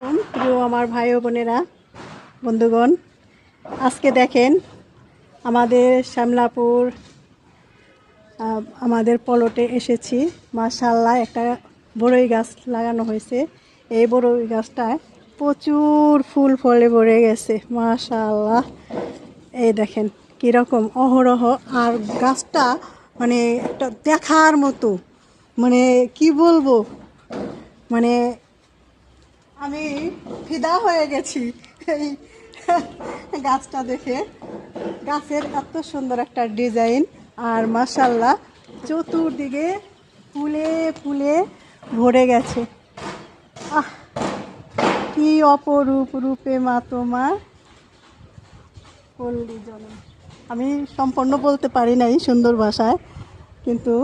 প্রিয় আমার ভাই ও বোনেরা, বন্ধুগণ, আজকে দেখেন আমাদের শ্যামলাপুর আমাদের পলটে এসেছি। মাশাআল্লাহ, একটা বড়ই গাছ লাগানো হয়েছে। এই বড়ই গাছটায় প্রচুর ফুল ফলে ভরে গেছে। মাশাআল্লাহ, এই দেখেন কীরকম অহরহ। আর গাছটা মানে একটা দেখার মতো, মানে কি বলবো, মানে আমি ফিদা হয়ে গেছি এই গাছটা দেখে। গাছের এত সুন্দর একটা ডিজাইন, আর মাশাআল্লাহ চতুর্দিকে ফুলে ফুলে ভরে গেছে। আহ, কি অপরূপ রূপে মা তোমার পল্লী জনম। আমি সম্পূর্ণ বলতে পারি নাই সুন্দর ভাষায়, কিন্তু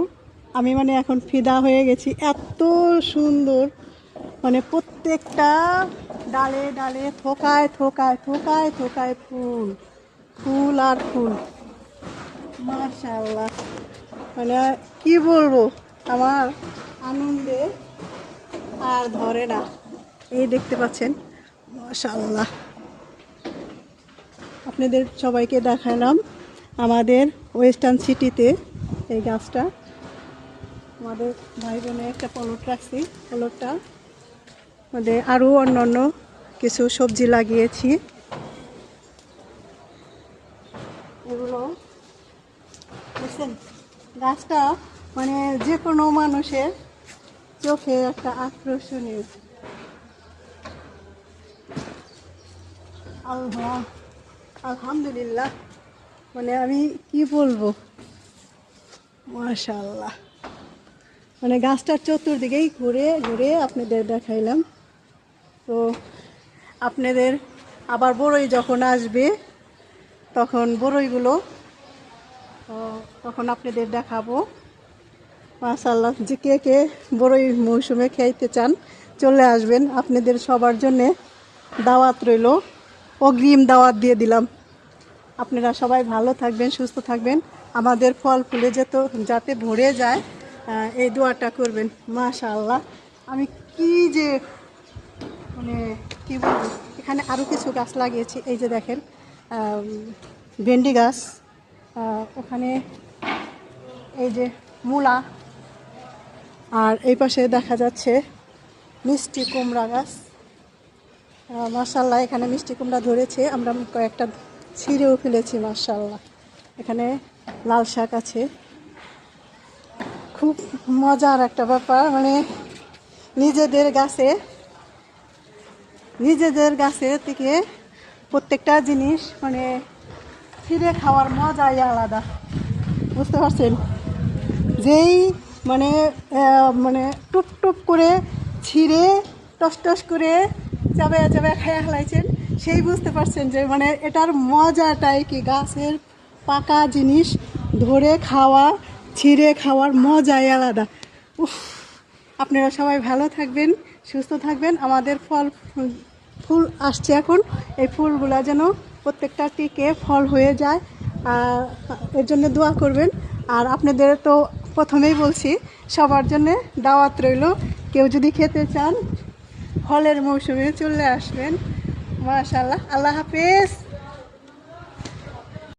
আমি মানে এখন ফিদা হয়ে গেছি। এত সুন্দর, মানে প্রত্যেকটা ডালে ডালে থোকায় থোকায় থোকায় থোকায় ফুল, ফুল আর ফুল। মাশাআল্লাহ, মানে কি বলবো, আমার আনন্দে আর ধরে না। এই দেখতে পাচ্ছেন, মাশাআল্লাহ। আপনাদের সবাইকে দেখালাম আমাদের ওয়েস্টার্ন সিটিতে এই গাছটা। আমাদের ভাই বোনে একটা পলট রাখছি, পলটটা আমাদের আরও অন্য কিছু সবজি লাগিয়েছি। এগুলো বুঝছেন, গাছটা মানে যে কোনো মানুষের চোখে একটা আকর্ষণীয়। আলহামদুলিল্লাহ, মানে আমি কি বলবো, মাশাআল্লাহ। মানে গাছটার চতুর্দিকেই ঘুরে ঘুরে আপনাদের দেখাইলাম। তো আপনাদের আবার বড়ই যখন আসবে, তখন বড়ইগুলো তখন আপনাদের দেখাবো। মাশাআল্লাহ, যে কে কে বড়ই মৌসুমে খাইতে চান চলে আসবেন। আপনাদের সবার জন্যে দাওয়াত রইল, অগ্রিম দাওয়াত দিয়ে দিলাম। আপনারা সবাই ভালো থাকবেন, সুস্থ থাকবেন, আমাদের ফল ফুলে যাতে ভরে যায়, এই দোয়াটা করবেন। মাশাআল্লাহ, আমি কি যে মানে কি বলবো, এখানে আরও কিছু গাছ লাগিয়েছি। এই যে দেখেন ভেন্ডি গাছ, ওখানে এই যে মূলা, আর এই পাশে দেখা যাচ্ছে মিষ্টি কুমড়া গাছ। মাশাআল্লাহ, এখানে মিষ্টি কুমড়া ধরেছে, আমরা কয়েকটা ছিঁড়েও ফেলেছি। মাশাআল্লাহ, এখানে লাল শাক আছে। খুব মজার একটা ব্যাপার, মানে নিজেদের গাছে থেকে প্রত্যেকটা জিনিস মানে ছিঁড়ে খাওয়ার মজাই আলাদা, বুঝতে পারছেন? যেই মানে মানে টুপ টুপ করে ছিঁড়ে টস টস করে চাবে চাবে খেয়ে ফেলাইছেন, সেই বুঝতে পারছেন যে মানে এটার মজাটাই কি। গাছের পাকা জিনিস ধরে খাওয়া, ছিঁড়ে খাওয়ার মজাই আলাদা। আপনারা সবাই ভালো থাকবেন, সুস্থ থাকবেন। আমাদের ফুল আসছে এখন, এই ফুলগুলা যেন প্রত্যেকটা টিকে ফল হয়ে যায়, এর জন্য দোয়া করবেন। আর আপনাদের তো প্রথমেই বলছি, সবার জন্যে দাওয়াত রইল। কেউ যদি খেতে চান ফলের মৌসুমে চলে আসবেন। মাশাআল্লাহ, আল্লাহ হাফেজ।